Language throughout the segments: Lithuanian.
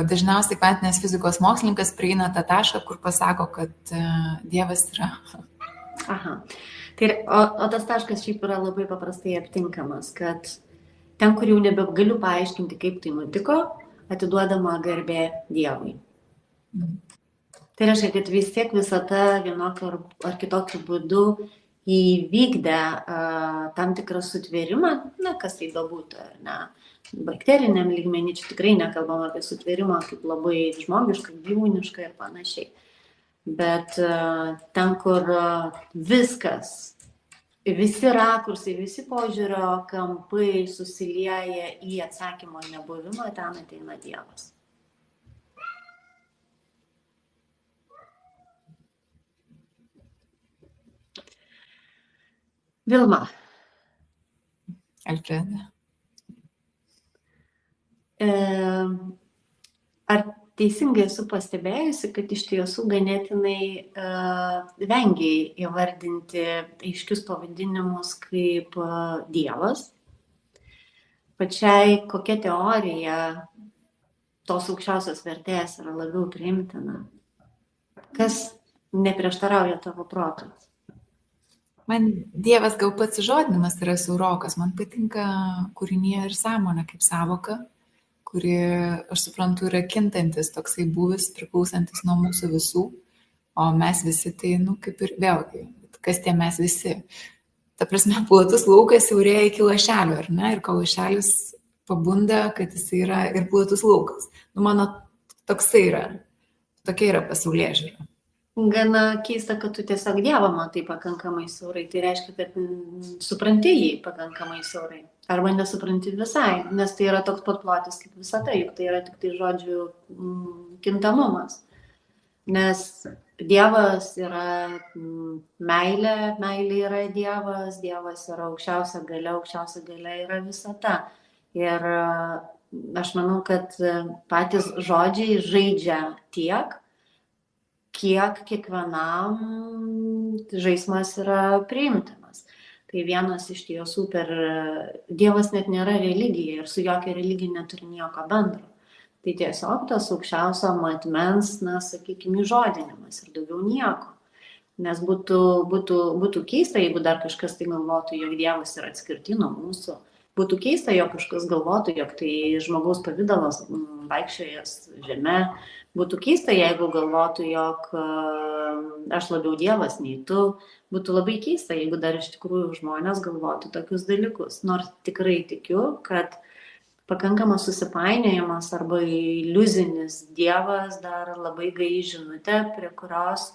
dažniausiai kvantinės fizikos mokslininkas prieina tą tašką, kur pasako, kad Dievas yra. Aha. O tas taškas šiaip yra labai paprastai aptinkamas, kad ten, kur jau nebegaliu paaiškinti, kaip tai nutiko, atiduodama garbė Dievui. Tai reiškia, kad vis tiek visata vienokiu ar kitokiu būdu įvykdė tam tikrą sutvėrimą, kas tai bebūtų, ar ne, bakteriniam lygmenį, čia tikrai nekalbam apie sutvėrimą kaip labai žmogišką, gyvūnišką ir panašiai. Bet ten, kur viskas, visi rakursai, visi požiūrio kampai susilieja į atsakymo nebuvimą, ten ateina Dievas. Vilma. Alfreda. Ar teisingai esu pastebėjusi, kad iš tiesų ganėtinai vengiai įvardinti aiškius pavadinimus kaip Dievas? Pačiai kokia teorija tos aukščiausios vertės yra labiau priimtina? Kas neprieštarauja tavo protui? Man Dievas gal pats žodinimas yra siaurokas, man patinka kūrinyje ir sąmonė kaip savoka, kuri, aš suprantu, yra kintantis toksai būvis, priklausantis nuo mūsų visų, o mes visi tai, kaip ir vėlgi, kas tie mes visi. Ta prasme, platus laukas siaurėja iki lašelio, ar ne? Ir kol lašelis pabunda, kad jis yra ir platus laukas. Mano toksai yra, tokia yra pasaulėžiūra. Gana keista, kad tu tiesiog Dievą matai pakankamai siaurai. Tai reiškia, kad supranti jį pakankamai siaurai. Arba nesupranti visai, nes tai yra toks pat plotis kaip visata, juk tai yra tik tai žodžių kintamumas. Nes Dievas yra meilė, meilė yra Dievas, Dievas yra aukščiausia galia yra visata. Ir aš manau, kad patys žodžiai žaidžia tiek, kiek kiekvienam žaismas yra priimtinas. Tai vienas iš tiesų Dievas net nėra religija ir su jokia religija neturi nieko bendro. Tai tiesiog tas aukščiausio matmens, sakykime, įžodinimas ir daugiau nieko. Nes būtų keista, jeigu dar kažkas tai galvotų, jog Dievas yra atskirti nuo mūsų. Būtų keista, jog kažkas galvotų, jog tai žmogaus pavidalas vaikščiojas žeme. Būtų keista, jeigu galvotų, jog aš labiau Dievas nei tu. Būtų labai keista, jeigu dar iš tikrųjų žmonės galvotų tokius dalykus. Nors tikrai tikiu, kad pakankamas susipainiojimas arba iliuzinis Dievas dar labai gai žinutė, prie kurios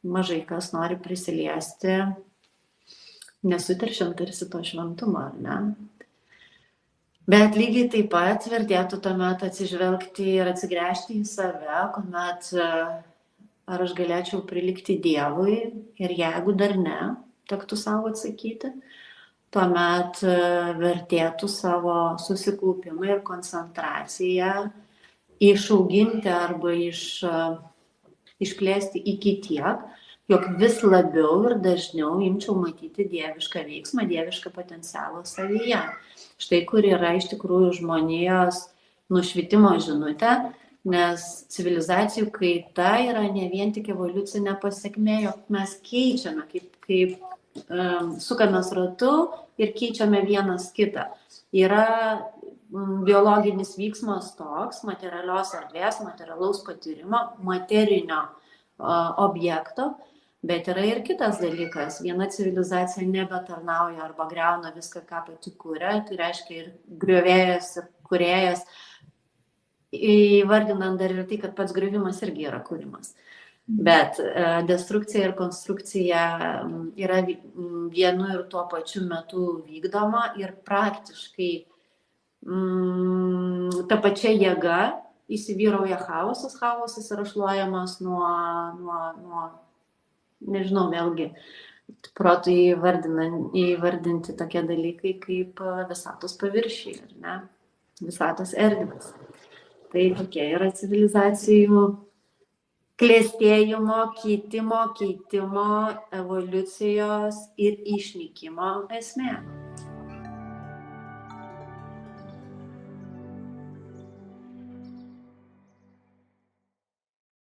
mažai kas nori prisiliesti, nesuteršiant tarsi to šventumą, ar ne? Bet lygiai taip pat vertėtų tuomet atsižvelgti ir atsigręžti į save, kuomet ar aš galėčiau prilikti Dievui ir jeigu dar ne, tektų savo atsakyti, tuomet vertėtų savo susikaupimą ir koncentraciją išauginti arba išplėsti iki tiek, jog vis labiau ir dažniau imčiau matyti dievišką veiksmą, dievišką potencialą savyje. Štai kur yra iš tikrųjų žmonijos nušvitimo žinutė, nes civilizacijų kaita yra ne vien tik evoliucinė pasekmė, jog mes keičiame, kaip sukamės ratu ir keičiame vienas kitą. Yra biologinis vyksmas toks, materialios erdvės, materialaus patyrimo, materinio objekto, bet yra ir kitas dalykas. Viena civilizacija nebetarnauja arba griauna viską, ką pati kuria, tai reiškia ir griovėjas, ir kūrėjas, įvardinant dar ir tai, kad pats griovimas irgi yra kūrimas. Bet destrukcija ir konstrukcija yra vienu ir tuo pačiu metu vykdoma ir praktiškai ta pačia jėga įsivyrauja chaosas. Chaosas yra šluojamas nuo nežinau, vėlgi, protų įvardinti tokie dalykai kaip visatos paviršiai, ar ne? Visatos erdvės. Tai tokie yra civilizacijų klėstėjimo, keitimo, evoliucijos ir išnykimo esmė.